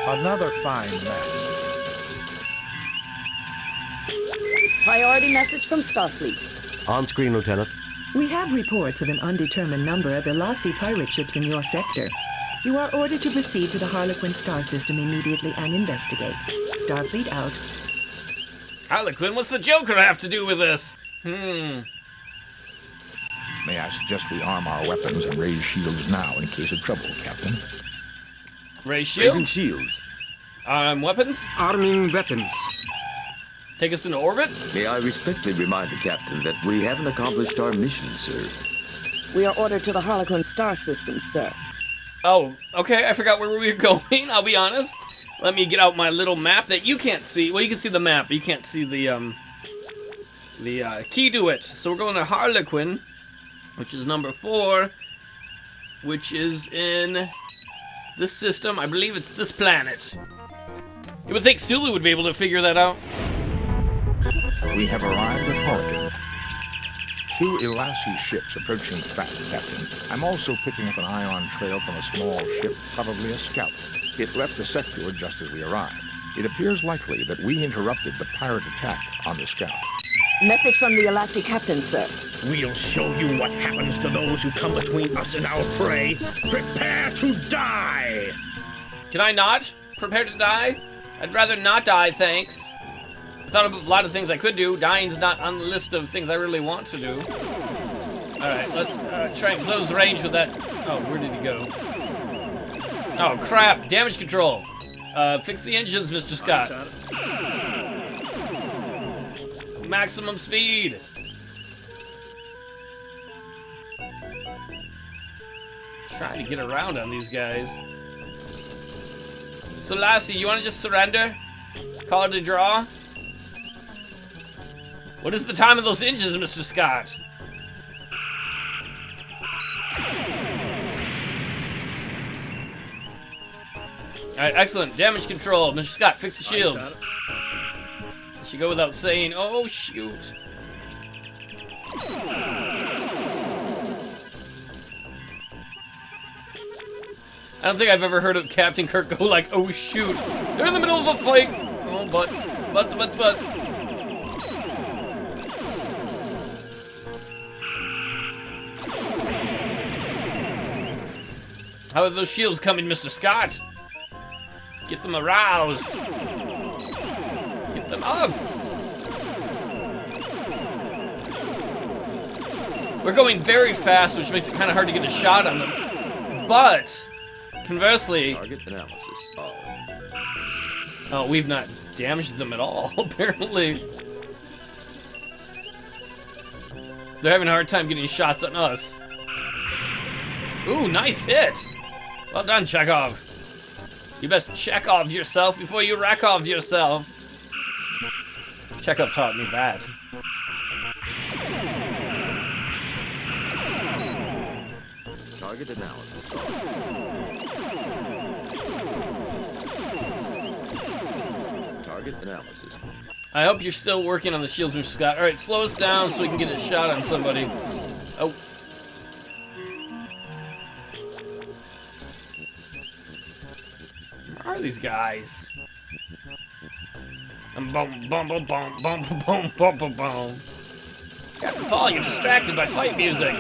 Another fine mess. Priority message from Starfleet. On screen, Lieutenant. We have reports of an undetermined number of Elasi pirate ships in your sector. You are ordered to proceed to the Harlequin star system immediately and investigate. Starfleet out. Harlequin, what's the Joker have to do with this? May I suggest we arm our weapons and raise shields now in case of trouble, Captain? Raise shields? Raising shields. Weapons? Arming weapons. Take us into orbit? May I respectfully remind the Captain that we haven't accomplished our mission, sir. We are ordered to the Harlequin star system, sir. Oh, okay, I forgot where we were going, I'll be honest. Let me get out my little map that you can't see. Well, you can see the map, but you can't see the key to it. So we're going to Harlequin, which is number 4, which is in this system. I believe it's this planet. You would think Sulu would be able to figure that out. We have arrived at Harlequin. 2 Elasi ships approaching fast, Captain. I'm also picking up an ion trail from a small ship, probably a scout. It left the sector just as we arrived. It appears likely that we interrupted the pirate attack on the scout. Message from the Elasi captain, sir. We'll show you what happens to those who come between us and our prey. Prepare to die! Can I not prepare to die? I'd rather not die, thanks. I thought of a lot of things I could do. Dying's not on the list of things I really want to do. Alright, let's try and close range with that. Oh, where did he go? Oh, crap. Damage control. Fix the engines, Mr. Scott. Maximum speed. Trying to get around on these guys. So, Lassie, you want to just surrender? Call it a draw? What is the time of those engines, Mr. Scott? Alright, excellent. Damage control. Mr. Scott, fix the shields. That should go without saying. Oh, shoot. I don't think I've ever heard of Captain Kirk go like, oh, shoot. They're in the middle of a fight. Oh, butts. Butts, butts, butts. How are those shields coming, Mr. Scott? Get them aroused. Get them up. We're going very fast, which makes it kind of hard to get a shot on them. But, conversely... Target analysis. Oh, we've not damaged them at all, apparently. They're having a hard time getting shots on us. Ooh, nice hit. Well done, Chekov. You best check off yourself before you wreck off yourself. Chekov taught me that. Target analysis. Target analysis. I hope you're still working on the shields, Mr. Scott. Alright, slow us down so we can get a shot on somebody. Oh. Where are these guys? Boom, boom, boom, boom, boom, boom, boom, boom, boom, boom. Captain Paul, you're distracted by fight music.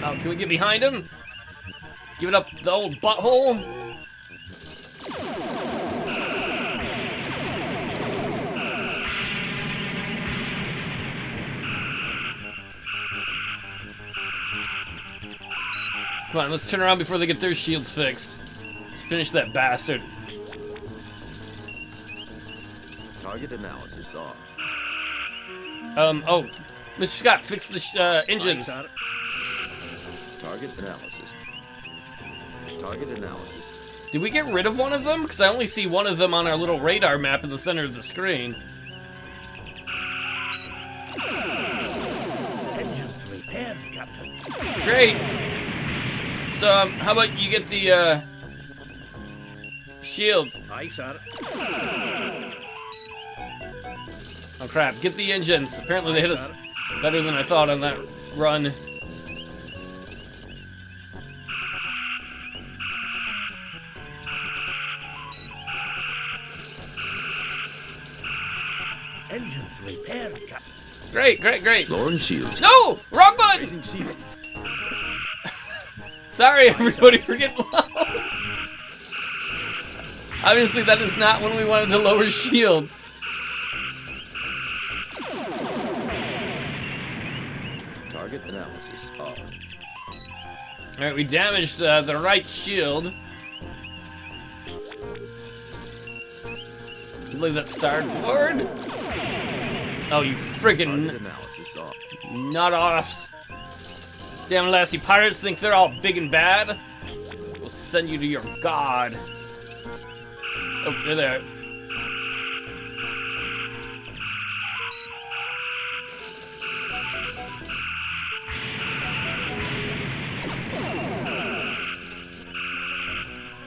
Oh, can we get behind him? Give it up the old butthole? Come on, let's turn around before they get their shields fixed. Let's finish that bastard. Target analysis off. Oh, Mr. Scott, fix the engines. Target analysis. Target analysis. Did we get rid of one of them? Because I only see one of them on our little radar map in the center of the screen. Engines repaired, Captain. Great. So, how about you get the, shields? Aye, sir. Oh, crap. Get the engines. Apparently they hit us better than I thought on that run. Engines repaired, Captain. Great, great, great. Lowering shields. No! Wrong button! Sorry, everybody, for getting loud. Obviously, that is not when we wanted to lower shields. Target analysis off. Alright, we damaged the right shield. I believe that's starboard. Oh, you friggin' Target analysis off. nut-offs. Damn Lassie pirates think they're all big and bad. We'll send you to your god. Oh, they're there.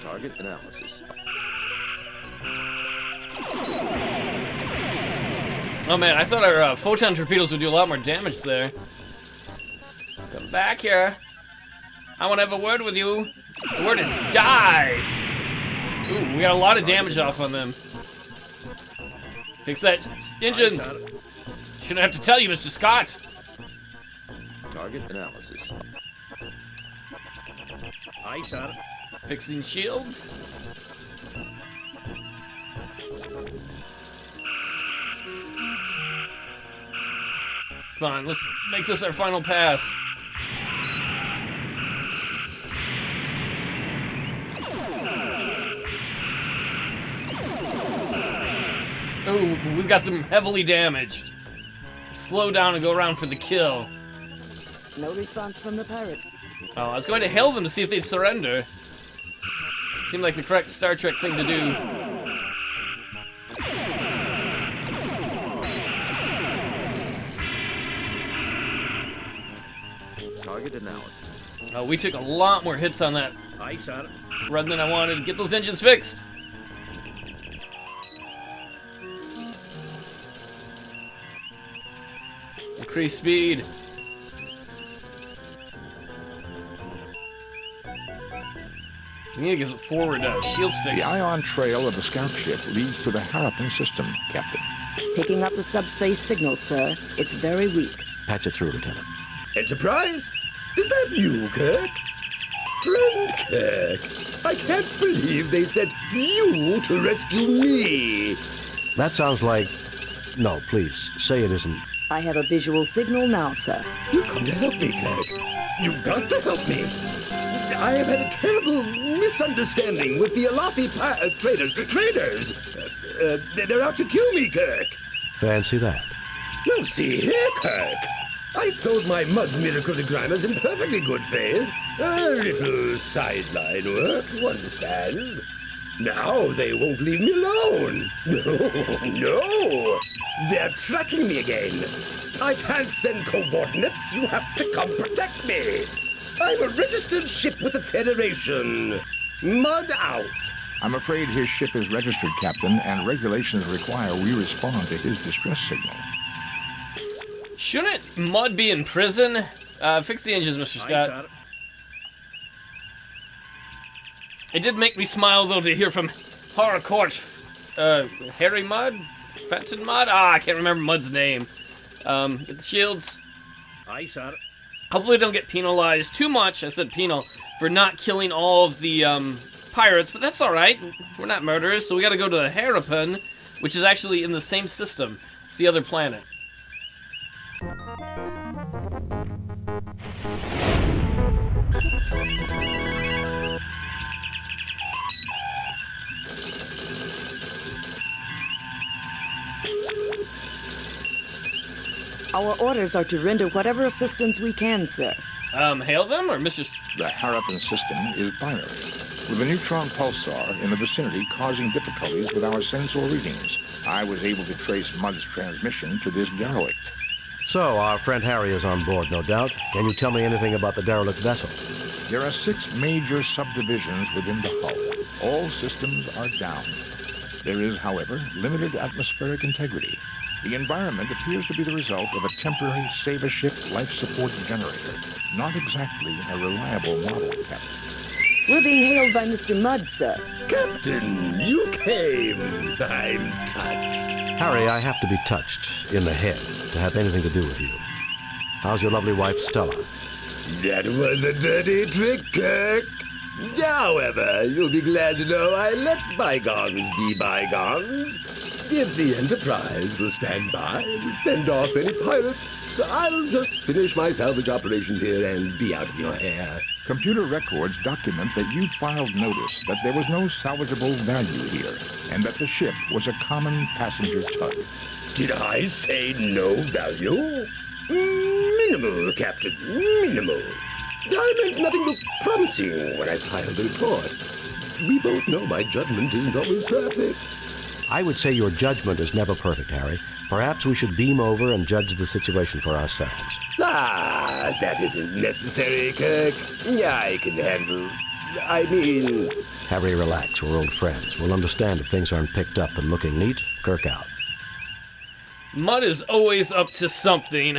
Target analysis. Oh man, I thought our photon torpedoes would do a lot more damage there. Come back here. I want to have a word with you. The word is die. Ooh, we got a lot of damage off on them. Fix that, engines. Shouldn't have to tell you, Mr. Scott. Target analysis. Aye, sir. Fixing shields. Come on, let's make this our final pass. Ooh, we got them heavily damaged. Slow down and go around for the kill. No response from the pirates. Oh, I was going to hail them to see if they'd surrender. Seemed like the correct Star Trek thing to do. Target analysis. Oh, we took a lot more hits on that Aye, sir. run than I wanted. Get those engines fixed. Increase speed. We need to get forward shields The fixed. ion trail of the scout ship leads to the Harappan system, Captain. Picking up the subspace signal, sir. It's very weak. Patch it through, Lieutenant. Enterprise? Is that you, Kirk? Friend Kirk, I can't believe they sent you to rescue me. That sounds like... No, please, say it isn't. I have a visual signal now, sir. You've come to help me, Kirk. You've got to help me. I have had a terrible misunderstanding with the Alasi traders. Traders! They're out to kill me, Kirk. Fancy that. No, see here, Kirk. I sold my Mudd's miracle-grammars in perfectly good faith. A little sideline work, you understand? Now they won't leave me alone. No. They're tracking me again. I can't send coordinates. You have to come protect me. I'm a registered ship with the Federation. Mud out. I'm afraid his ship is registered, Captain, and regulations require we respond to his distress signal. Shouldn't Mud be in prison? Fix the engines, Mr. Aye, Scott. sir. It did make me smile, though, to hear from Harcourt. Harry Mudd? Fenton Mudd? I can't remember Mudd's name. Get the shields. Aye, sir. Hopefully don't get penalized too much, I said penal, for not killing all of the pirates, but that's alright. We're not murderers, so we gotta go to the Harappan, which is actually in the same system. It's the other planet. Our orders are to render whatever assistance we can, sir. Hail them, or Mr. The Harappan system is binary, with a neutron pulsar in the vicinity causing difficulties with our sensor readings. I was able to trace Mudd's transmission to this derelict. So, our friend Harry is on board, no doubt. Can you tell me anything about the derelict vessel? There are 6 major subdivisions within the hull. All systems are down. There is, however, limited atmospheric integrity. The environment appears to be the result of a temporary save-a-ship life support generator. Not exactly a reliable model, Captain. We're being hailed by Mr. Mudd, sir. Captain, you came. I'm touched. Harry, I have to be touched in the head to have anything to do with you. How's your lovely wife, Stella? That was a dirty trick, Kirk. However, you'll be glad to know I let bygones be bygones. If the Enterprise will stand by and fend off any pirates, I'll just finish my salvage operations here and be out of your hair. Computer records document that you filed notice that there was no salvageable value here, and that the ship was a common passenger tug. Did I say no value? Minimal, Captain, minimal. I meant nothing but promising when I filed the report. We both know my judgment isn't always perfect. I would say your judgment is never perfect, Harry. Perhaps we should beam over and judge the situation for ourselves. Ah, that isn't necessary, Kirk. I can handle... Harry, relax. We're old friends. We'll understand if things aren't picked up and looking neat. Kirk out. Mudd is always up to something.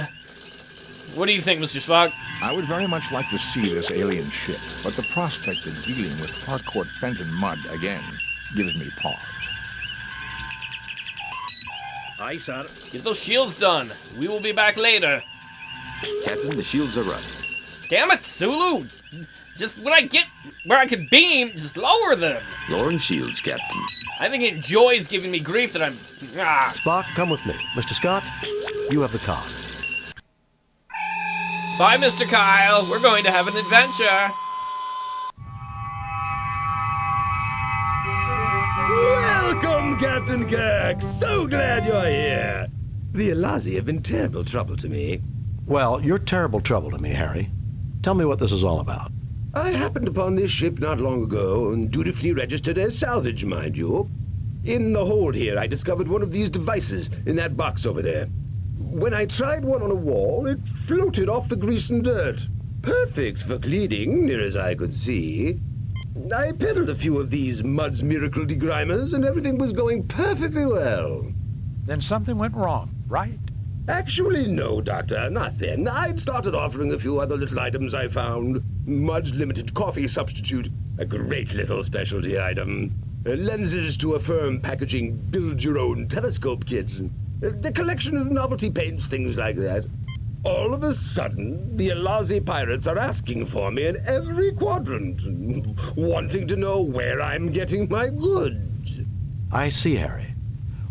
What do you think, Mr. Spock? I would very much like to see this alien ship, but the prospect of dealing with Harcourt Fenton Mudd again gives me pause. Aye, sir. Get those shields done. We will be back later. Captain, the shields are up. Damn it, Sulu! Just when I get where I can beam, just lower them. Lowering shields, Captain. I think it enjoys giving me grief that I'm... Spock, come with me. Mr. Scott, you have the car. Bye, Mr. Kyle. We're going to have an adventure. Welcome, Captain Kirk. So glad you're here. The Elazi have been terrible trouble to me. Well, you're terrible trouble to me, Harry. Tell me what this is all about. I happened upon this ship not long ago and dutifully registered as salvage, mind you. In the hold here, I discovered one of these devices in that box over there. When I tried one on a wall, it floated off the grease and dirt. Perfect for cleaning, near as I could see. I peddled a few of these Mudd's Miracle Degrimers, and everything was going perfectly well. Then something went wrong, right? Actually, no, Doctor, not then. I'd started offering a few other little items I found. Mudd's Limited Coffee Substitute, a great little specialty item. Lenses to affirm packaging build-your-own telescope kits. The collection of novelty paints, things like that. All of a sudden, the Elazi pirates are asking for me in every quadrant, wanting to know where I'm getting my goods. I see, Harry.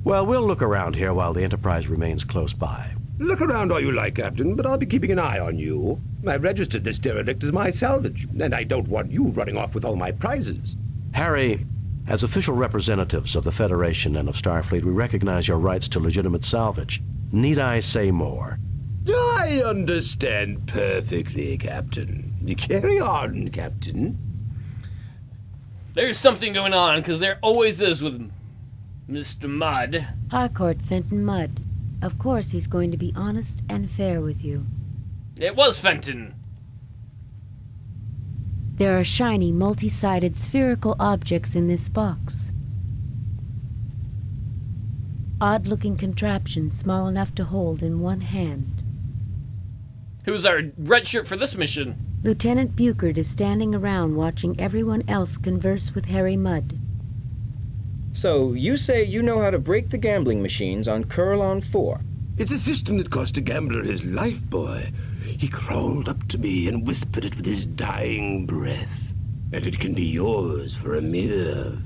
Well, we'll look around here while the Enterprise remains close by. Look around all you like, Captain, but I'll be keeping an eye on you. I've registered this derelict as my salvage, and I don't want you running off with all my prizes. Harry, as official representatives of the Federation and of Starfleet, we recognize your rights to legitimate salvage. Need I say more? I understand perfectly, Captain. Carry on, Captain. There's something going on, because there always is with Mr. Mudd. Harcourt Fenton Mudd. Of course he's going to be honest and fair with you. It was Fenton. There are shiny, multi-sided spherical objects in this box. Odd-looking contraptions small enough to hold in one hand. Who's our redshirt for this mission? Lieutenant Buchard is standing around watching everyone else converse with Harry Mudd. So, you say you know how to break the gambling machines on Curlon 4? It's a system that cost a gambler his life, boy. He crawled up to me and whispered it with his dying breath. And it can be yours for a mere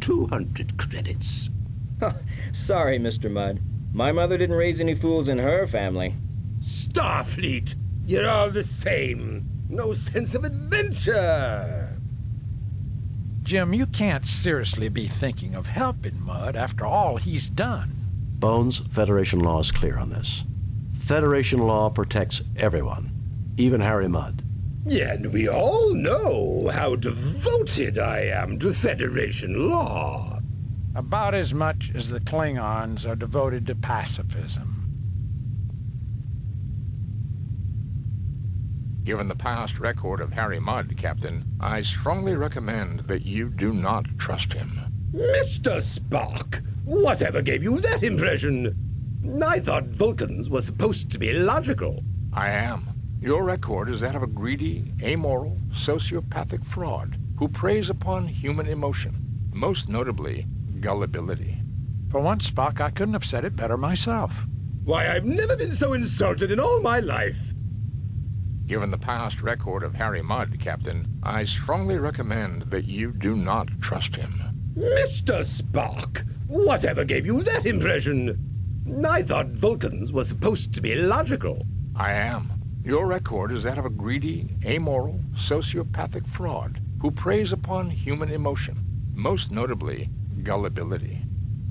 200 credits. Sorry, Mr. Mudd. My mother didn't raise any fools in her family. Starfleet! You're all the same. No sense of adventure! Jim, you can't seriously be thinking of helping Mudd after all he's done. Bones, Federation law is clear on this. Federation law protects everyone, even Harry Mudd. Yeah, and we all know how devoted I am to Federation law. About as much as the Klingons are devoted to pacifism. Given the past record of Harry Mudd, Captain, I strongly recommend that you do not trust him. Mr. Spock, whatever gave you that impression? I thought Vulcans were supposed to be logical. I am. Your record is that of a greedy, amoral, sociopathic fraud who preys upon human emotion, most notably gullibility. For once, Spock, I couldn't have said it better myself. Why, I've never been so insulted in all my life. Given the past record of Harry Mudd, Captain, I strongly recommend that you do not trust him. Mr. Spock, whatever gave you that impression? I thought Vulcans were supposed to be logical. I am. Your record is that of a greedy, amoral, sociopathic fraud who preys upon human emotion, most notably gullibility.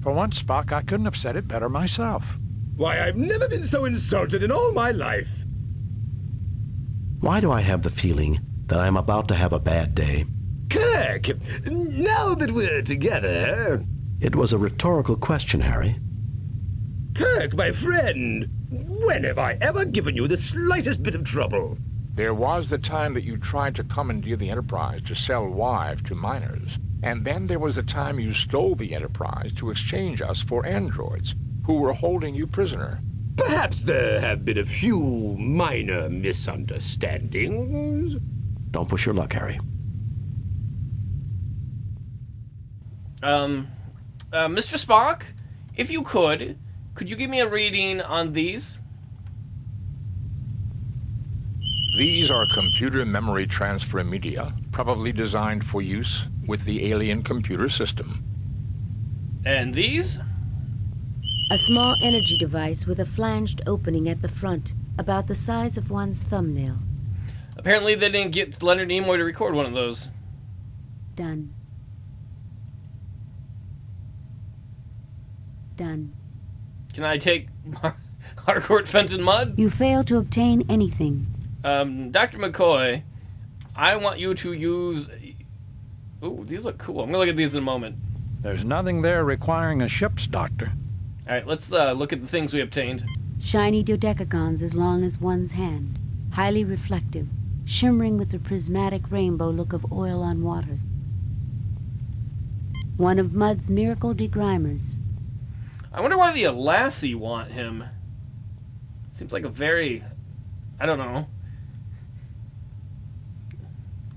For once, Spock, I couldn't have said it better myself. Why, I've never been so insulted in all my life. Why do I have the feeling that I'm about to have a bad day? Kirk, now that we're together... It was a rhetorical question, Harry. Kirk, my friend, when have I ever given you the slightest bit of trouble? There was the time that you tried to commandeer the Enterprise to sell wives to minors. And then there was the time you stole the Enterprise to exchange us for androids, who were holding you prisoner. Perhaps there have been a few minor misunderstandings. Don't push your luck, Harry. Mr. Spock, if you could you give me a reading on these? These are computer memory transfer media, probably designed for use with the alien computer system. And these? A small energy device with a flanged opening at the front, about the size of one's thumbnail. Apparently they didn't get Leonard Nimoy to record one of those. Done. Done. Can I take Harcourt Fenton Mudd? You fail to obtain anything. Dr. McCoy, I want you to use... Ooh, these look cool. I'm going to look at these in a moment. There's nothing there requiring a ship's doctor. All right, let's look at the things we obtained. Shiny dodecagons as long as one's hand. Highly reflective, shimmering with the prismatic rainbow look of oil on water. One of Mudd's miracle degrimers. I wonder why the Alassie want him. Seems like a very... I don't know.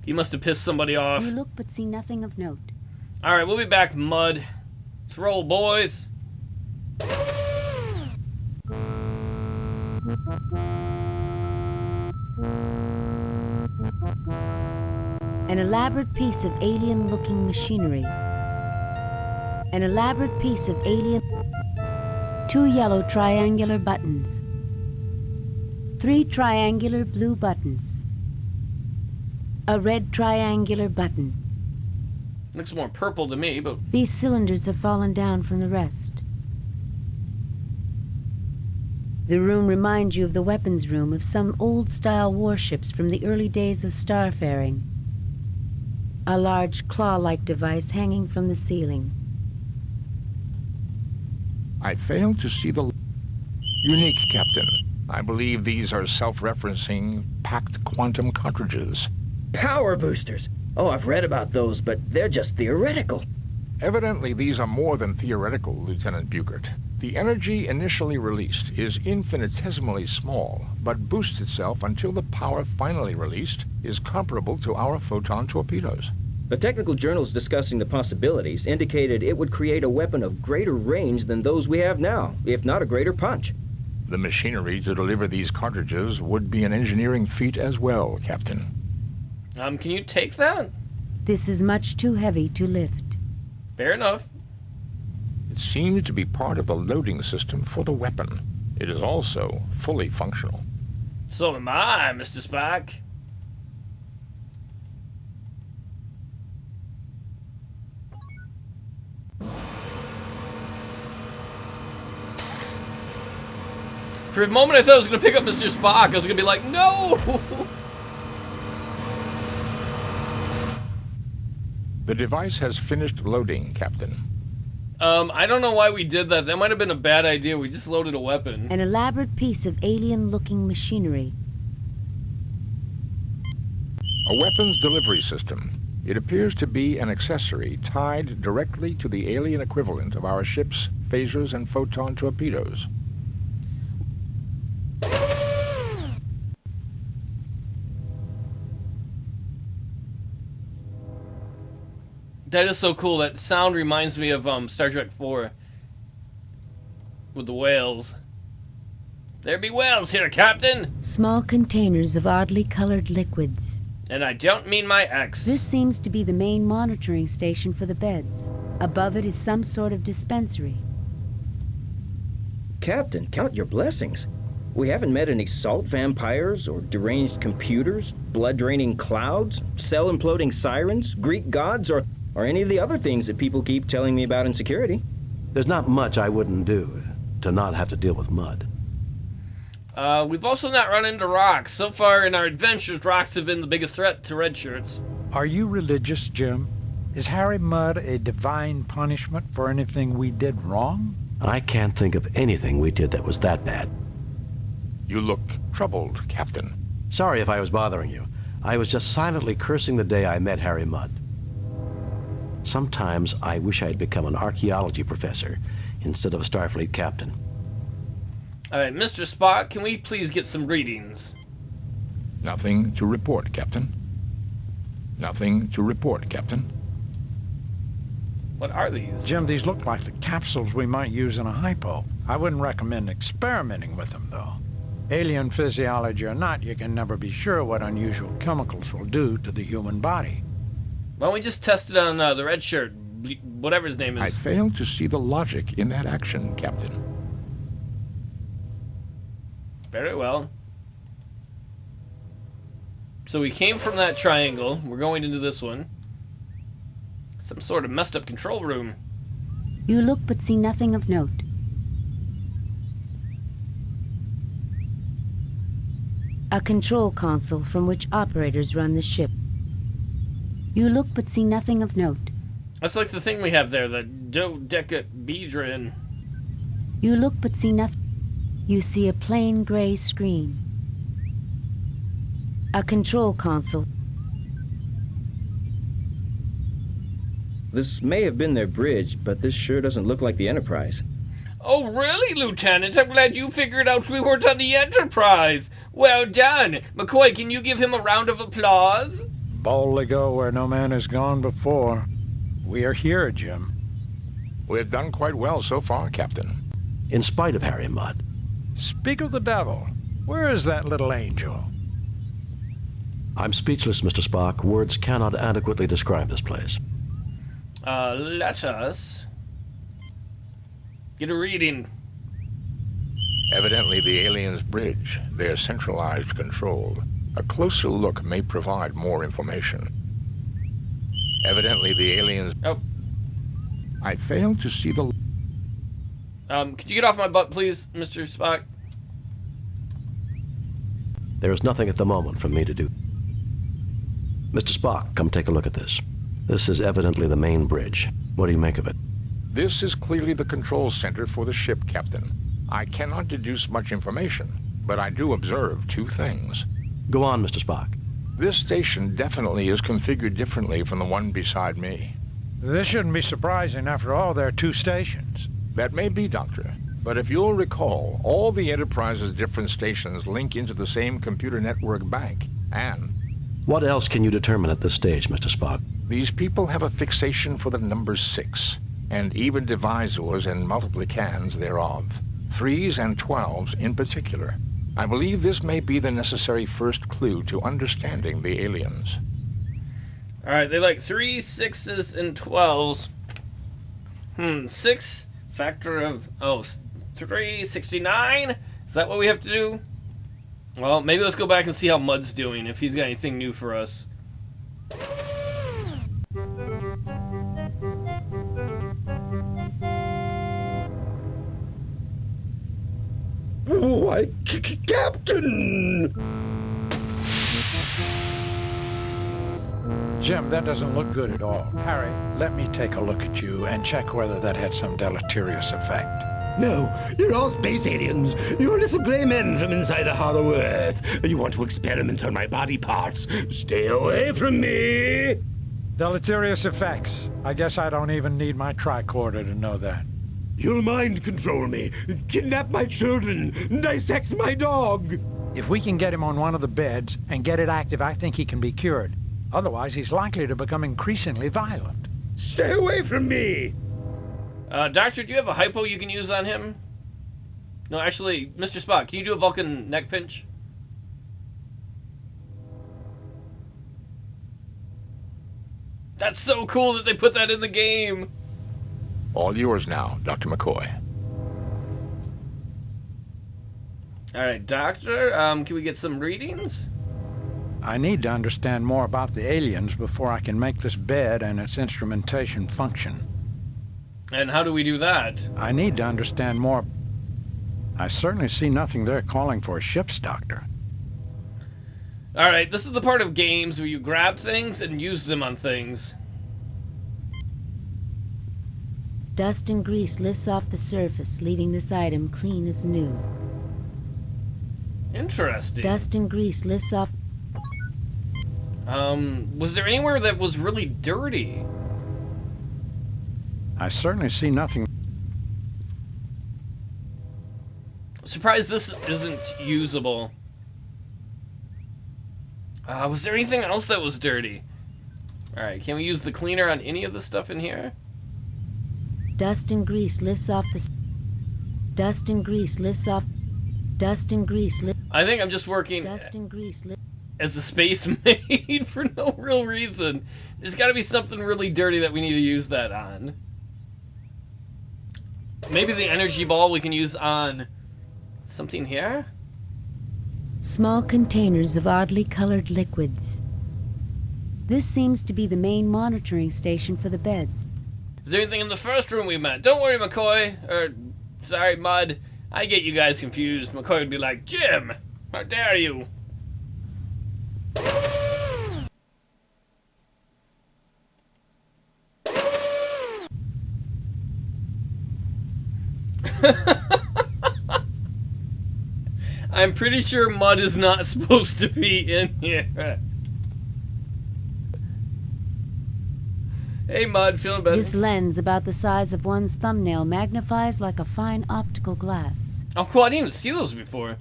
He must have pissed somebody off. You look but see nothing of note. All right, we'll be back, Mudd. Let's roll, boys. An elaborate piece of alien-looking machinery. An elaborate piece of alien... 2 yellow triangular buttons. 3 triangular blue buttons. A red triangular button. Looks more purple to me, but... These cylinders have fallen down from the rest. The room reminds you of the weapons room of some old-style warships from the early days of starfaring. A large claw-like device hanging from the ceiling. I fail to see the... Unique, Captain. I believe these are self-referencing packed quantum cartridges. Power boosters! Oh, I've read about those, but they're just theoretical. Evidently, these are more than theoretical, Lieutenant Buchert. The energy initially released is infinitesimally small, but boosts itself until the power finally released is comparable to our photon torpedoes. The technical journals discussing the possibilities indicated it would create a weapon of greater range than those we have now, if not a greater punch. The machinery to deliver these cartridges would be an engineering feat as well, Captain. Can you take that? This is much too heavy to lift. Fair enough. It seems to be part of the loading system for the weapon. It is also fully functional. So am I, Mr. Spock. For a moment I thought I was going to pick up Mr. Spock. I was going to be like, no! The device has finished loading, Captain. I don't know why we did that. That might have been a bad idea. We just loaded a weapon. An elaborate piece of alien-looking machinery. A weapons delivery system. It appears to be an accessory tied directly to the alien equivalent of our ship's phasers and photon torpedoes. That is so cool. That sound reminds me of Star Trek 4 with the whales. There be whales here, Captain! Small containers of oddly colored liquids. And I don't mean my ex. This seems to be the main monitoring station for the beds. Above it is some sort of dispensary. Captain, count your blessings. We haven't met any salt vampires or deranged computers, blood-draining clouds, cell-imploding sirens, Greek gods, or any of the other things that people keep telling me about in security. There's not much I wouldn't do to not have to deal with mud. We've also not run into rocks. So far in our adventures, rocks have been the biggest threat to red shirts. Are you religious, Jim? Is Harry Mudd a divine punishment for anything we did wrong? I can't think of anything we did that was that bad. You look troubled, Captain. Sorry if I was bothering you. I was just silently cursing the day I met Harry Mudd. Sometimes I wish I had become an archaeology professor instead of a Starfleet captain. Alright, Mr. Spock, can we please get some readings? Nothing to report, Captain. Nothing to report, Captain. What are these? Jim, these look like the capsules we might use in a hypo. I wouldn't recommend experimenting with them, though. Alien physiology or not, you can never be sure what unusual chemicals will do to the human body. Why don't we just test it on the red shirt, whatever his name is? I fail to see the logic in that action, Captain. Very well. So we came from that triangle. We're going into this one. Some sort of messed up control room. You look but see nothing of note. A control console from which operators run the ship. You look but see nothing of note. That's like the thing we have there, the dodecahedron. You look but see nothing. You see a plain gray screen. A control console. This may have been their bridge, but this sure doesn't look like the Enterprise. Oh, really, Lieutenant? I'm glad you figured out we weren't on the Enterprise. Well done. McCoy, can you give him a round of applause? Boldly go where no man has gone before. We are here, Jim. We've done quite well so far, Captain. In spite of Harry Mudd. Speak of the devil. Where is that little angel? I'm speechless, Mr. Spock. Words cannot adequately describe this place. Let us get a reading. Evidently the aliens' bridge, their centralized control. A closer look may provide more information. Evidently the aliens... Oh. I fail to see the... Could you get off my butt, please, Mr. Spock? There is nothing at the moment for me to do. Mr. Spock, come take a look at this. This is evidently the main bridge. What do you make of it? This is clearly the control center for the ship, Captain. I cannot deduce much information, but I do observe two things. Go on, Mr. Spock. This station definitely is configured differently from the one beside me. This shouldn't be surprising. After all, there are two stations. That may be, Doctor. But if you'll recall, all the Enterprise's different stations link into the same computer network bank, and... What else can you determine at this stage, Mr. Spock? These people have a fixation for the number 6, and even divisors and multiplicans thereof. 3s and 12s in particular. I believe this may be the necessary first clue to understanding the aliens. Alright, they like 3, 6s, and 12s. 6 factor of... Oh, 3, 69? Is that what we have to do? Well, maybe let's go back and see how Mudd's doing, if he's got anything new for us. Why, Captain! Jim, that doesn't look good at all. Harry, let me take a look at you and check whether that had some deleterious effect. No, you're all space aliens. You're little gray men from inside the hollow earth. You want to experiment on my body parts. Stay away from me! Deleterious effects. I guess I don't even need my tricorder to know that. You'll mind control me, kidnap my children, dissect my dog. If we can get him on one of the beds and get it active, I think he can be cured. Otherwise, he's likely to become increasingly violent. Stay away from me! Doctor, do you have a hypo you can use on him? No, actually, Mr. Spock, can you do a Vulcan neck pinch? That's so cool that they put that in the game! All yours now, Dr. McCoy. Alright, Doctor, can we get some readings? I need to understand more about the aliens before I can make this bed and its instrumentation function. And how do we do that? I need to understand more. I certainly see nothing there calling for a ship's doctor. Alright, this is the part of games where you grab things and use them on things. Dust and grease lifts off the surface, leaving this item clean as new. Interesting. Dust and grease lifts off... Was there anywhere that was really dirty? I certainly see nothing. Surprised this isn't usable. Was there anything else that was dirty? Alright, can we use the cleaner on any of the stuff in here? Dust and grease lifts off the... Dust and grease lifts off... Dust and grease lifts... I think I'm just working Dust and grease as a space maid for no real reason. There's gotta be something really dirty that we need to use that on. Maybe the energy ball we can use on something here? Small containers of oddly colored liquids. This seems to be the main monitoring station for the beds. Is there anything in the first room we met? Don't worry, McCoy. Sorry, Mud. I get you guys confused. McCoy would be like, Jim, how dare you? I'm pretty sure Mud is not supposed to be in here. Hey Mud, feeling better? This lens, about the size of one's thumbnail, magnifies like a fine optical glass. Oh cool, I didn't even see those before.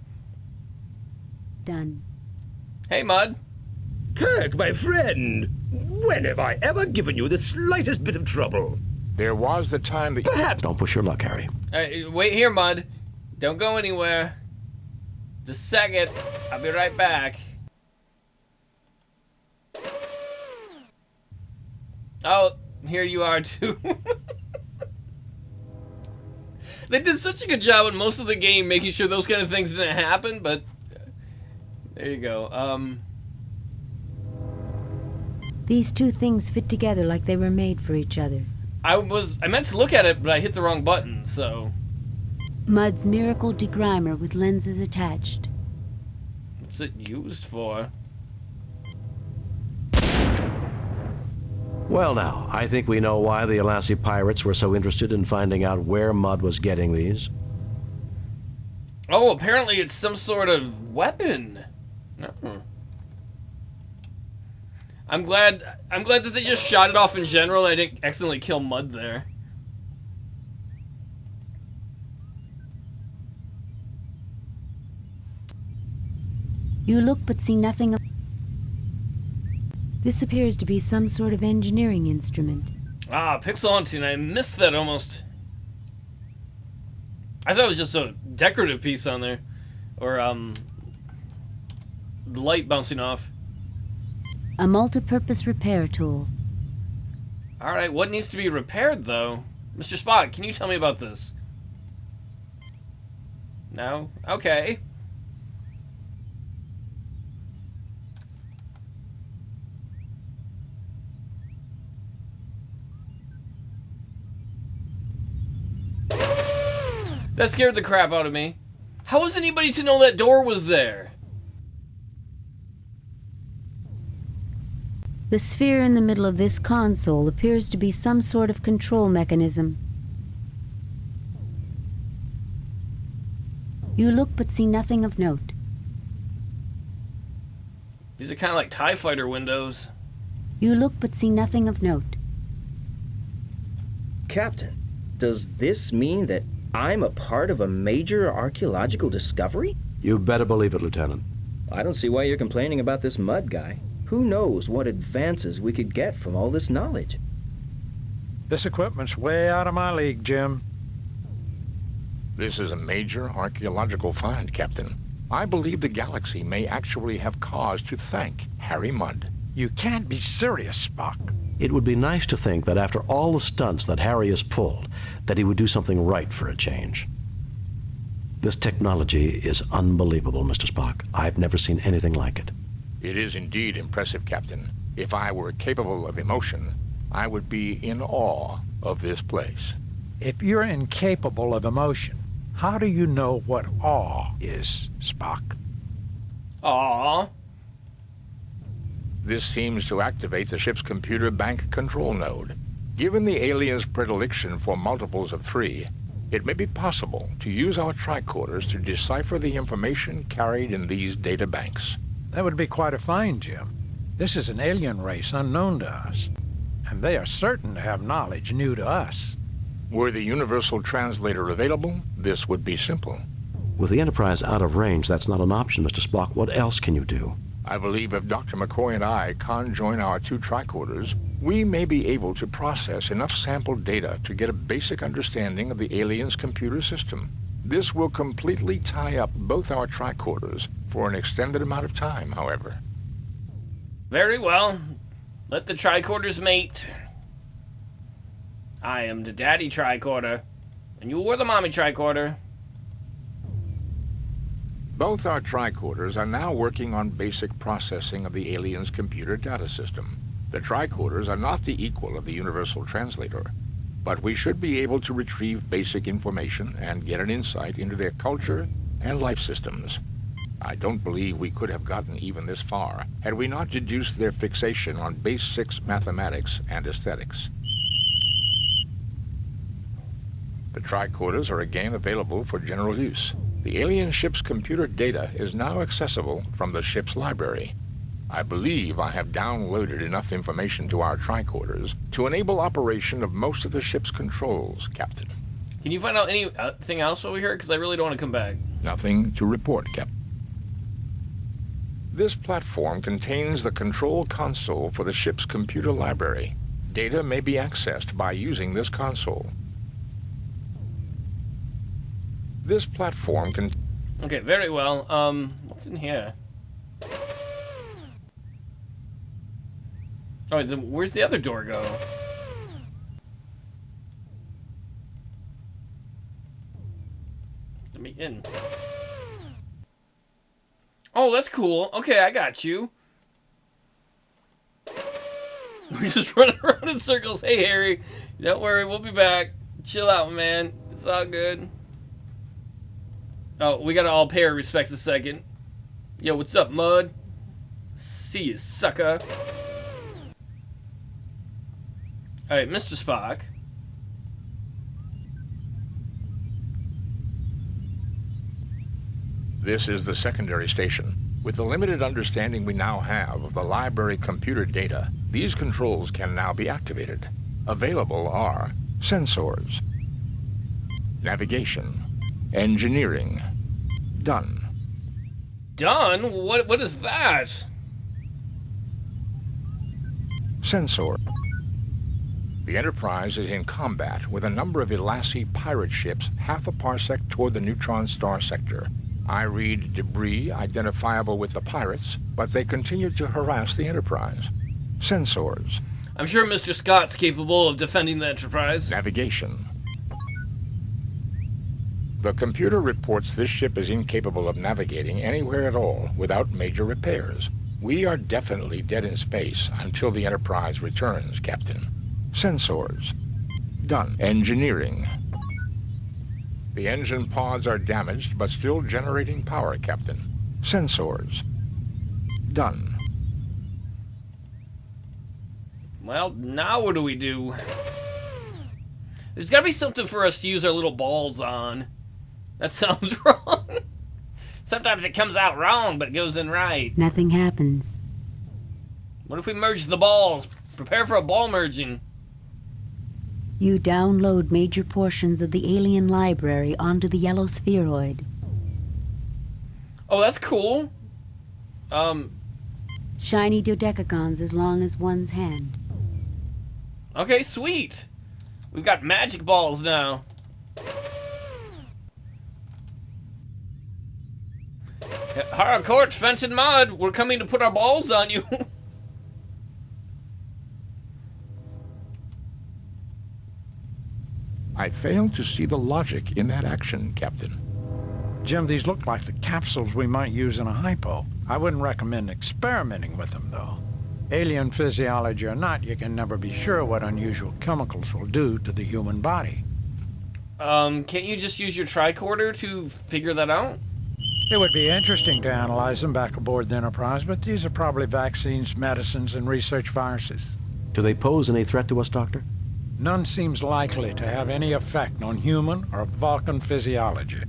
Done. Hey Mud. Kirk, my friend! When have I ever given you the slightest bit of trouble? There was the time that... Perhaps... Don't push your luck, Harry. Wait here, Mud. Don't go anywhere. Just a second. I'll be right back. Oh, here you are too. They did such a good job in most of the game making sure those kind of things didn't happen, but there you go. These two things fit together like they were made for each other. I meant to look at it, but I hit the wrong button, so. Mud's miracle degrimer with lenses attached. What's it used for? Well now, I think we know why the Alassi pirates were so interested in finding out where Mud was getting these. Oh, apparently it's some sort of weapon. Oh. I'm glad that they just shot it off in general. I didn't accidentally kill Mud there. You look but see nothing of... This appears to be some sort of engineering instrument. Ah, Pixel I missed that almost. I thought it was just a decorative piece on there. Or, light bouncing off. A multi-purpose repair tool. Alright, what needs to be repaired, though? Mr. Spock, can you tell me about this? No? Okay. That scared the crap out of me. How was anybody to know that door was there? The sphere in the middle of this console appears to be some sort of control mechanism. You look but see nothing of note. These are kind of like TIE fighter windows. You look but see nothing of note. Captain, does this mean that I'm a part of a major archaeological discovery? You better believe it, Lieutenant. I don't see why you're complaining about this Mud guy. Who knows what advances we could get from all this knowledge? This equipment's way out of my league, Jim. This is a major archaeological find, Captain. I believe the galaxy may actually have cause to thank Harry Mudd. You can't be serious, Spock. It would be nice to think that after all the stunts that Harry has pulled, that he would do something right for a change. This technology is unbelievable, Mr. Spock. I've never seen anything like it. It is indeed impressive, Captain. If I were capable of emotion, I would be in awe of this place. If you're incapable of emotion, how do you know what awe is, Spock? Aw. This seems to activate the ship's computer bank control node. Given the aliens' predilection for multiples of 3, it may be possible to use our tricorders to decipher the information carried in these data banks. That would be quite a find, Jim. This is an alien race unknown to us, and they are certain to have knowledge new to us. Were the universal translator available, this would be simple. With the Enterprise out of range, that's not an option, Mr. Spock. What else can you do? I believe if Dr. McCoy and I conjoin our 2 tricorders, we may be able to process enough sample data to get a basic understanding of the alien's computer system. This will completely tie up both our tricorders for an extended amount of time, however. Very well. Let the tricorders mate. I am the daddy tricorder, and you were the mommy tricorder. Both our tricorders are now working on basic processing of the alien's computer data system. The tricorders are not the equal of the universal translator, but we should be able to retrieve basic information and get an insight into their culture and life systems. I don't believe we could have gotten even this far had we not deduced their fixation on base 6 mathematics and aesthetics. The tricorders are again available for general use. The alien ship's computer data is now accessible from the ship's library. I believe I have downloaded enough information to our tricorders to enable operation of most of the ship's controls, Captain. Can you find out anything else over here? Because I really don't want to come back. Nothing to report, Captain. This platform contains the control console for the ship's computer library. Data may be accessed by using this console. This platform can... Okay, very well. What's in here? Oh, where's the other door go? Let me in. Oh, that's cool. Okay, I got you. We're just running around in circles. Hey, Harry. Don't worry, we'll be back. Chill out, man. It's all good. Oh, we gotta all pay our respects a second. Yo, what's up, Mudd? See you, sucker. Alright, Mr. Spock. This is the secondary station. With the limited understanding we now have of the library computer data, these controls can now be activated. Available are sensors, navigation, engineering. Done. Done? What is that? Sensor. The Enterprise is in combat with a number of Ilassi pirate ships half a parsec toward the neutron star sector. I read debris identifiable with the pirates, but they continue to harass the Enterprise. Sensors. I'm sure Mr. Scott's capable of defending the Enterprise. Navigation. The computer reports this ship is incapable of navigating anywhere at all without major repairs. We are definitely dead in space until the Enterprise returns, Captain. Sensors. Done. Engineering. The engine pods are damaged but still generating power, Captain. Sensors. Done. Well, now what do we do? There's gotta be something for us to use our little balls on. That sounds wrong. Sometimes it comes out wrong, but it goes in right. Nothing happens. What if we merge the balls? Prepare for a ball merging. You download major portions of the alien library onto the yellow spheroid. Oh, that's cool. Shiny dodecagons as long as one's hand. Okay, sweet. We've got magic balls now. Harcourt, Fenton Mud, we're coming to put our balls on you. I fail to see the logic in that action, Captain. Jim, these look like the capsules we might use in a hypo. I wouldn't recommend experimenting with them, though. Alien physiology or not, you can never be sure what unusual chemicals will do to the human body. Can't you just use your tricorder to figure that out? It would be interesting to analyze them back aboard the Enterprise, but these are probably vaccines, medicines, and research viruses. Do they pose any threat to us, Doctor? None seems likely to have any effect on human or Vulcan physiology.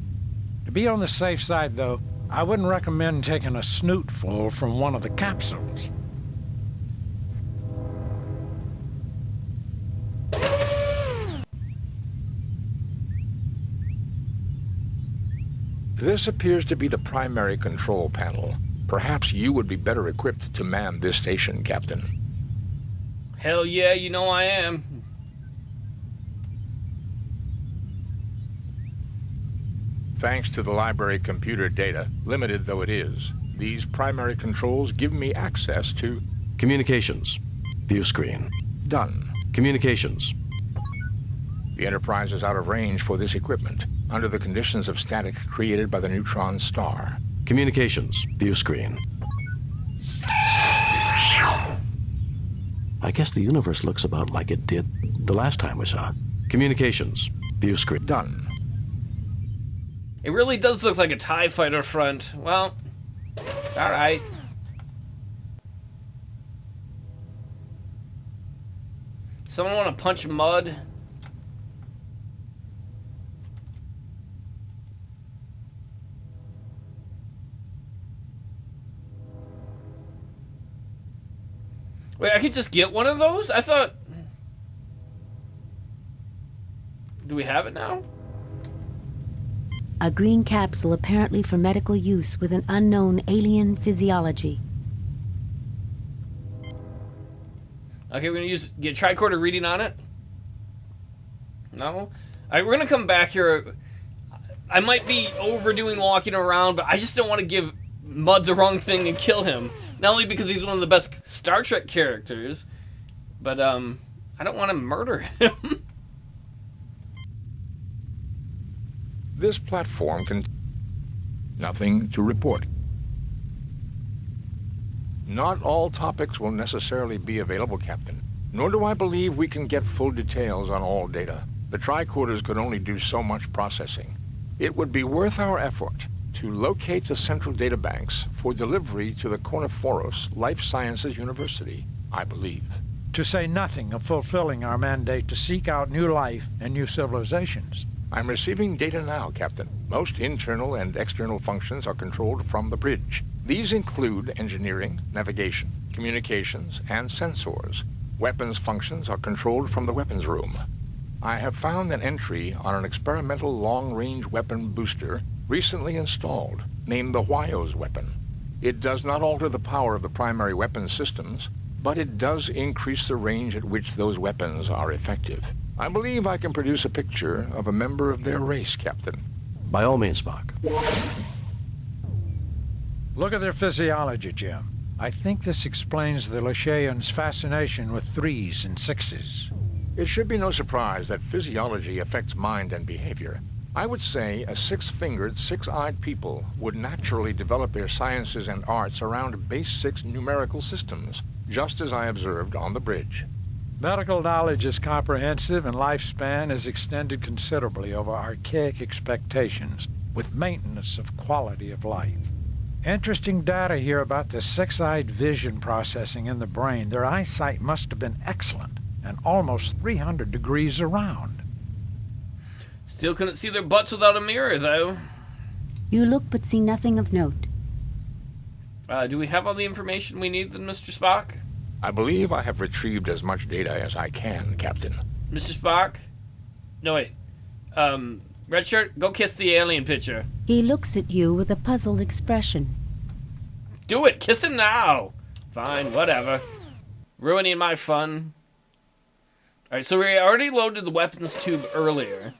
To be on the safe side, though, I wouldn't recommend taking a snootful from one of the capsules. This appears to be the primary control panel. Perhaps you would be better equipped to man this station, Captain. Hell yeah, you know I am. Thanks to the library computer data, limited though it is, these primary controls give me access to... Communications. View screen. Done. Communications. The Enterprise is out of range for this equipment, under the conditions of static created by the neutron star. Communications. View screen. I guess the universe looks about like it did the last time we saw it. Communications. View screen. Done. It really does look like a TIE fighter front. Well, alright. Someone want to punch Mud? Wait, I could just get one of those? I thought... Do we have it now? A green capsule apparently for medical use with an unknown alien physiology. Okay, we're gonna get tricorder reading on it. No? Alright, we're gonna come back here. I might be overdoing walking around, but I just don't want to give Mud the wrong thing and kill him. Not only because he's one of the best Star Trek characters, but I don't want to murder him. This platform can... Nothing to report. Not all topics will necessarily be available, Captain. Nor do I believe we can get full details on all data. The tricorders could only do so much processing. It would be worth our effort to locate the central databanks for delivery to the Korniforos Life Sciences University, I believe. To say nothing of fulfilling our mandate to seek out new life and new civilizations. I'm receiving data now, Captain. Most internal and external functions are controlled from the bridge. These include engineering, navigation, communications, and sensors. Weapons functions are controlled from the weapons room. I have found an entry on an experimental long-range weapon booster recently installed, named the Huayos weapon. It does not alter the power of the primary weapon systems, but it does increase the range at which those weapons are effective. I believe I can produce a picture of a member of their race, Captain. By all means, Spock. Look at their physiology, Jim. I think this explains the Lashaeans' fascination with 3s and 6s. It should be no surprise that physiology affects mind and behavior. I would say a 6-fingered, 6-eyed people would naturally develop their sciences and arts around base 6 numerical systems, just as I observed on the bridge. Medical knowledge is comprehensive and lifespan is extended considerably over archaic expectations, with maintenance of quality of life. Interesting data here about the 6-eyed vision processing in the brain. Their eyesight must have been excellent and almost 300 degrees around. Still couldn't see their butts without a mirror, though. You look but see nothing of note. Do we have all the information we need then, Mr. Spock? I believe I have retrieved as much data as I can, Captain. Mr. Spock? No, wait. Redshirt, go kiss the alien picture. He looks at you with a puzzled expression. Do it! Kiss him now! Fine, whatever. Ruining my fun. Alright, so we already loaded the weapons tube earlier.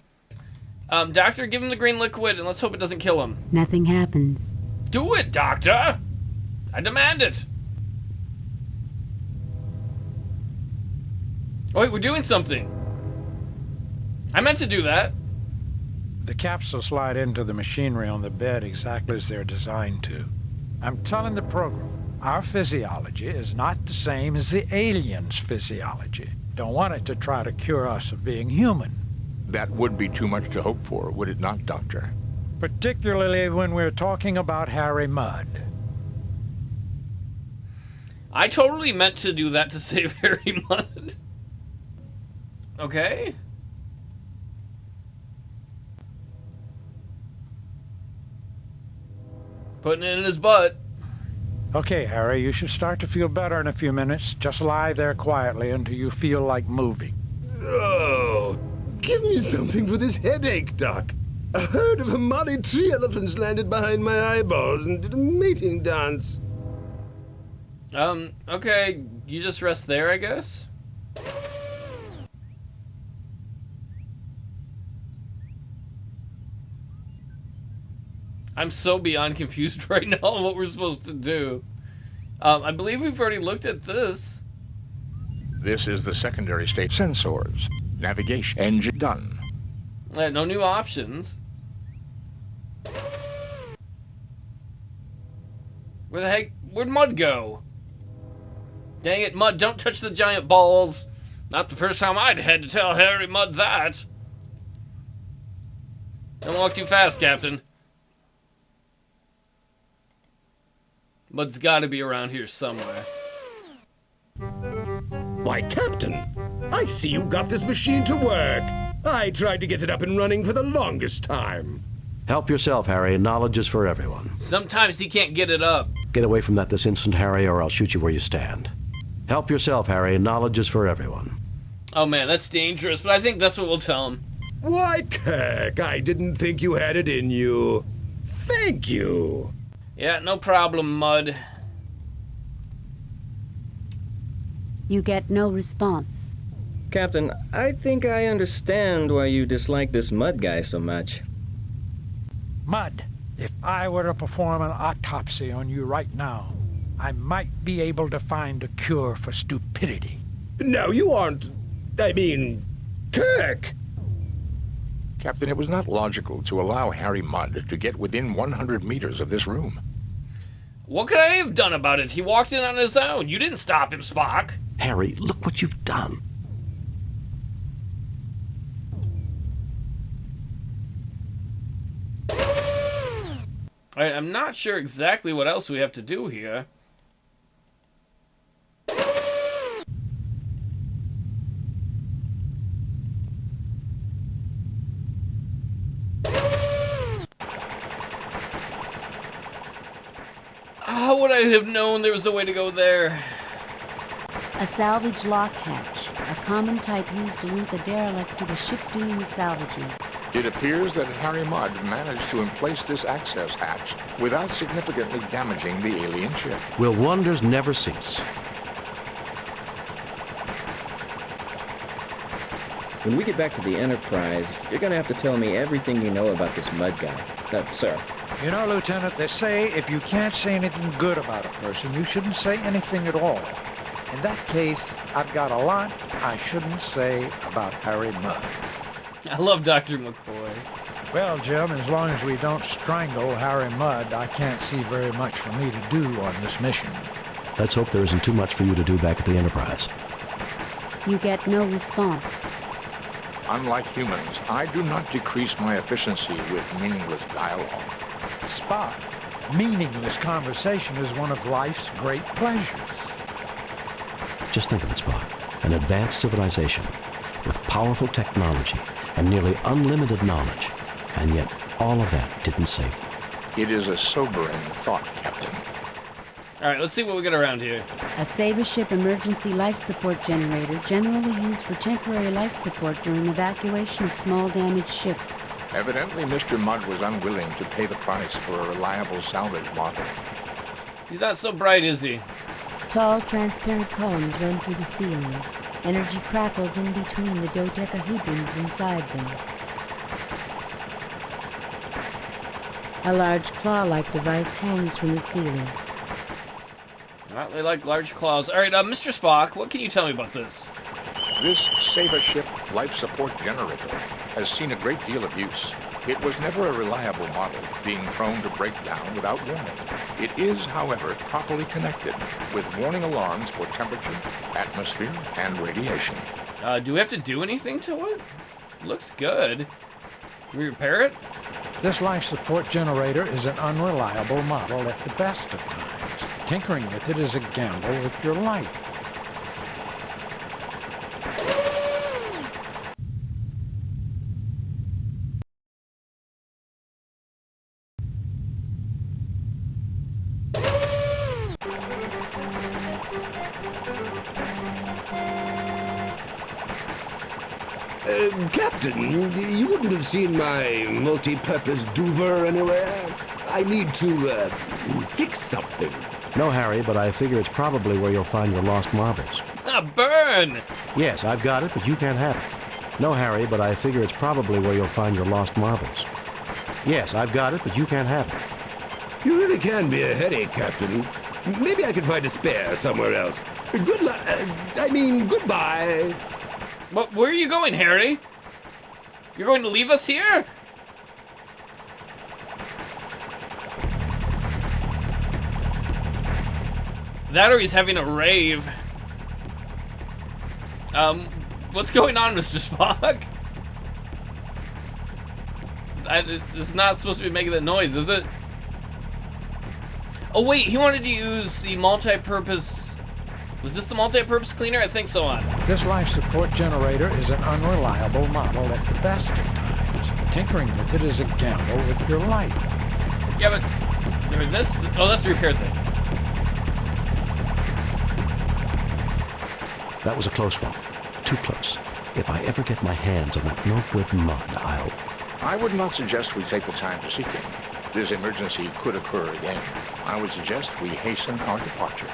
Doctor, give him the green liquid and let's hope it doesn't kill him. Nothing happens. Do it, Doctor! I demand it! Oh, wait, we're doing something. I meant to do that. The capsules slide into the machinery on the bed exactly as they're designed to. I'm telling the program, our physiology is not the same as the aliens' physiology. Don't want it to try to cure us of being human. That would be too much to hope for, would it not, Doctor? Particularly when we're talking about Harry Mudd. I totally meant to do that to save Harry Mudd. Okay. Putting it in his butt. Okay, Harry, you should start to feel better in a few minutes. Just lie there quietly until you feel like moving. Oh, give me something for this headache, Doc. A herd of Amari tree elephants landed behind my eyeballs and did a mating dance. Okay, you just rest there, I guess? I'm so beyond confused right now on what we're supposed to do. I believe we've already looked at this. This is the secondary state sensors. Navigation engine done. No new options. Where the heck? Where'd Mudd go? Dang it, Mudd, don't touch the giant balls. Not the first time I'd had to tell Harry Mudd that. Don't walk too fast, Captain. Mudd's gotta be around here somewhere. Why, Captain, I see you got this machine to work. I tried to get it up and running for the longest time. Help yourself, Harry. Knowledge is for everyone. Sometimes he can't get it up. Get away from that this instant, Harry, or I'll shoot you where you stand. Help yourself, Harry. Knowledge is for everyone. Oh man, that's dangerous, but I think that's what we'll tell him. Why, Kirk, I didn't think you had it in you. Thank you. Yeah, no problem, Mudd. You get no response. Captain, I think I understand why you dislike this Mudd guy so much. Mudd, if I were to perform an autopsy on you right now, I might be able to find a cure for stupidity. No, you aren't. I mean, Kirk! Captain, it was not logical to allow Harry Mudd to get within 100 meters of this room. What could I have done about it? He walked in on his own. You didn't stop him, Spock. Harry, look what you've done. Alright, I'm not sure exactly what else we have to do here. How would I have known there was a way to go there? A salvage lock hatch, a common type used to link a derelict to the ship doing the salvaging. It appears that Harry Mudd managed to emplace this access hatch without significantly damaging the alien ship. Will wonders never cease? When we get back to the Enterprise, you're gonna have to tell me everything you know about this Mudd guy. Sir. You know, Lieutenant, they say if you can't say anything good about a person, you shouldn't say anything at all. In that case, I've got a lot I shouldn't say about Harry Mudd. I love Dr. McCoy. Well, Jim, as long as we don't strangle Harry Mudd, I can't see very much for me to do on this mission. Let's hope there isn't too much for you to do back at the Enterprise. You get no response. Unlike humans, I do not decrease my efficiency with meaningless dialogue. Spock, meaningless conversation is one of life's great pleasures. Just think of it, Spock. An advanced civilization with powerful technology and nearly unlimited knowledge, and yet all of that didn't save them. It is a sobering thought, Captain. Alright, let's see what we got around here. A Saber ship emergency life support generator generally used for temporary life support during evacuation of small damaged ships. Evidently, Mr. Mudd was unwilling to pay the price for a reliable salvage model. He's not so bright, is he? Tall, transparent columns run through the ceiling. Energy crackles in between the dodecahedrons inside them. A large claw-like device hangs from the ceiling. Well, they like large claws. All right, Mr. Spock, what can you tell me about this? This Save-A-Ship life support generator has seen a great deal of use. It was never a reliable model, being prone to break down without warning. It is, however, properly connected with warning alarms for temperature, atmosphere, and radiation. Do we have to do anything to it? Looks good. Can we repair it? This life support generator is an unreliable model at the best of times. Tinkering with it is a gamble with your life. Captain, you wouldn't have seen my multi-purpose duver anywhere? I need to, fix something. No, Harry, but I figure it's probably where you'll find your lost marbles. Ah, burn! Yes, I've got it, but you can't have it. No, Harry, but I figure it's probably where you'll find your lost marbles. Yes, I've got it, but you can't have it. You really can be a headache, Captain. Maybe I can find a spare somewhere else. Good luck. Goodbye. But where are you going, Harry? You're going to leave us here? That or he's having a rave. What's going on, Mr. Spock? It's not supposed to be making that noise, is it? Oh wait, he wanted to use the multi-purpose... Was this the multi-purpose cleaner? I think so on. This life support generator is an unreliable model at the best of times. Tinkering with it is a gamble with your life. Yeah, but... I mean, this... Oh, that's the repair thing. That was a close one. Too close. If I ever get my hands on that no-good mud, I'll... I would not suggest we take the time to seek him. This emergency could occur again. I would suggest we hasten our departure.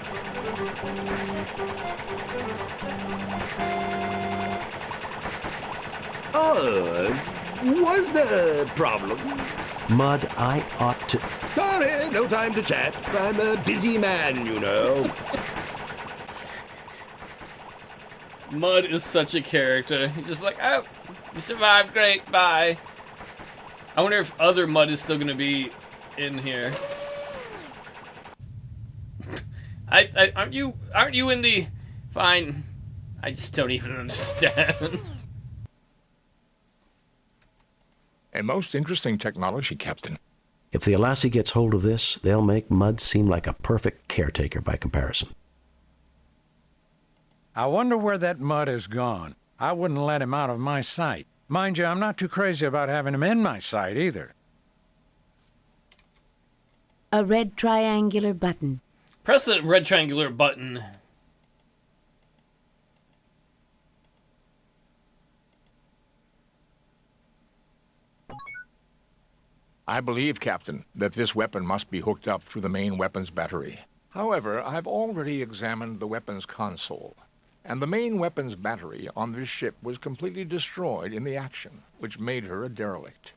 Was there a problem? Mud, I ought to... Sorry, no time to chat. I'm a busy man, you know. Mud is such a character. He's just like, oh, you survived, great, bye. I wonder if other Mud is still gonna be in here. Aren't you in the... Fine. I just don't even understand. A most interesting technology, Captain. If the Alassie gets hold of this, they'll make Mud seem like a perfect caretaker by comparison. I wonder where that Mud has gone. I wouldn't let him out of my sight. Mind you, I'm not too crazy about having him in my sight either. A red triangular button. Press the red triangular button. I believe, Captain, that this weapon must be hooked up through the main weapons battery. However, I've already examined the weapons console, and the main weapons battery on this ship was completely destroyed in the action, which made her a derelict.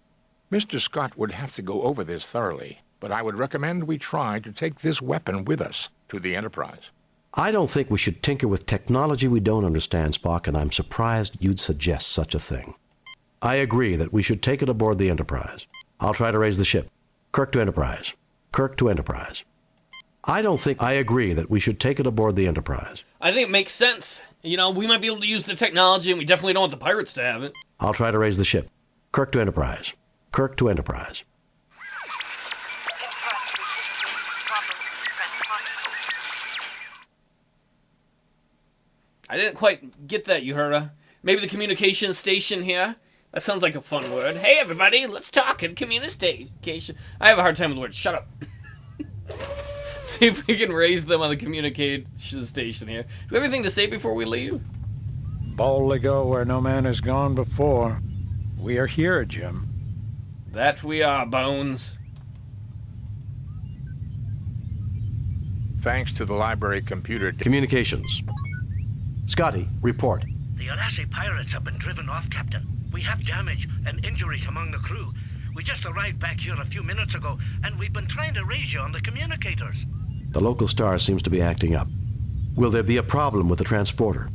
Mr. Scott would have to go over this thoroughly, but I would recommend we try to take this weapon with us to the Enterprise. I don't think we should tinker with technology we don't understand, Spock, and I'm surprised you'd suggest such a thing. I agree that we should take it aboard the Enterprise. I'll try to raise the ship. Kirk to Enterprise. Kirk to Enterprise. I agree that we should take it aboard the Enterprise. I think it makes sense. You know, we might be able to use the technology, and we definitely don't want the pirates to have it. I'll try to raise the ship. Kirk to Enterprise. Kirk to Enterprise. I didn't quite get that, Uhura. Maybe the communication station here? That sounds like a fun word. Hey, everybody, let's talk in communication. I have a hard time with words. Shut up. See if we can raise them on the communication station here. Do we have anything to say before we leave? Boldly go where no man has gone before. We are here, Jim. That we are, Bones. Thanks to the library computer... Communications. Scotty, report. The Alassi pirates have been driven off, Captain. We have damage and injuries among the crew. We just arrived back here a few minutes ago, and we've been trying to raise you on the communicators. The local star seems to be acting up. Will there be a problem with the transporter?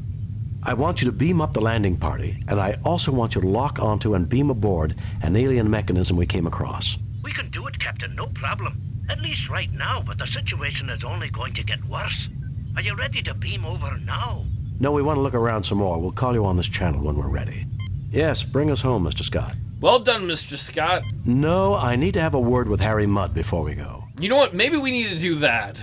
I want you to beam up the landing party, and I also want you to lock onto and beam aboard an alien mechanism we came across. We can do it, Captain, no problem. At least right now, but the situation is only going to get worse. Are you ready to beam over now? No, we want to look around some more. We'll call you on this channel when we're ready. Yes, bring us home, Mr. Scott. Well done, Mr. Scott. No, I need to have a word with Harry Mudd before we go. You know what? Maybe we need to do that.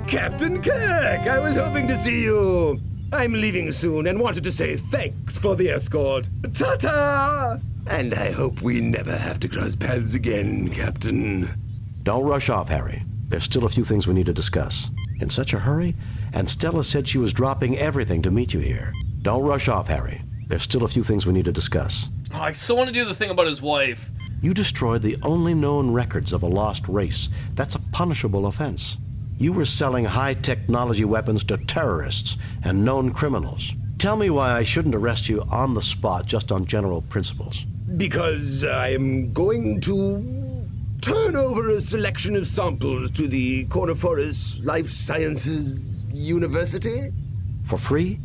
Captain Kirk, I was hoping to see you. I'm leaving soon and wanted to say thanks for the escort. Ta-ta! And I hope we never have to cross paths again, Captain. Don't rush off, Harry. There's still a few things we need to discuss. In such a hurry? And Stella said she was dropping everything to meet you here. Don't rush off, Harry. There's still a few things we need to discuss. Oh, I still want to do the thing about his wife. You destroyed the only known records of a lost race. That's a punishable offense. You were selling high-technology weapons to terrorists and known criminals. Tell me why I shouldn't arrest you on the spot just on general principles. Because I'm going to turn over a selection of samples to the Corniforous Life Sciences University. For free?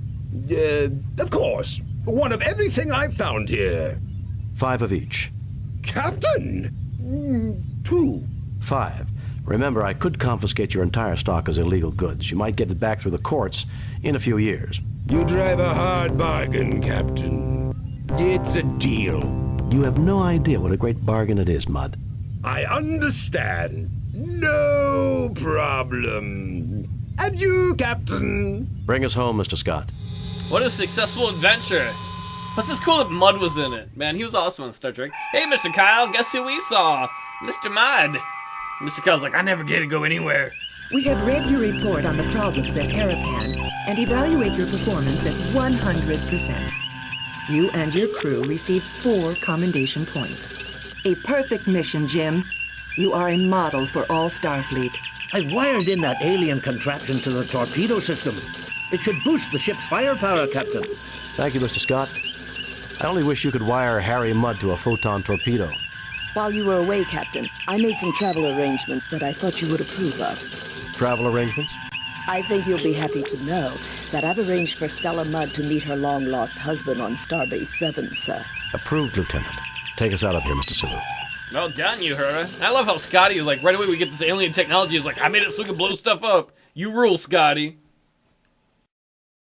Of course. One of everything I've found here. 5 of each. Captain! 2. 5. Remember, I could confiscate your entire stock as illegal goods. You might get it back through the courts in a few years. You drive a hard bargain, Captain. It's a deal. You have no idea what a great bargain it is, Mudd. I understand. No problem. And you, Captain? Bring us home, Mr. Scott. What a successful adventure. What's this cool that Mudd was in it? Man, he was awesome on Star Trek. Hey, Mr. Kyle, guess who we saw? Mr. Mudd. Mr. Kyle's like, I never get to go anywhere. We have read your report on the problems at Harapan and evaluate your performance at 100%. You and your crew received 4 commendation points. A perfect mission, Jim. You are a model for all Starfleet. I wired in that alien contraption to the torpedo system. It should boost the ship's firepower, Captain. Thank you, Mr. Scott. I only wish you could wire Harry Mudd to a photon torpedo. While you were away, Captain, I made some travel arrangements that I thought you would approve of. Travel arrangements? I think you'll be happy to know that I've arranged for Stella Mudd to meet her long-lost husband on Starbase 7, sir. Approved, Lieutenant. Take us out of here, Mr. Sulu. Well done, you heard her. I love how Scotty is like, right away we get this alien technology. He's like, I made it so we can blow stuff up. You rule, Scotty.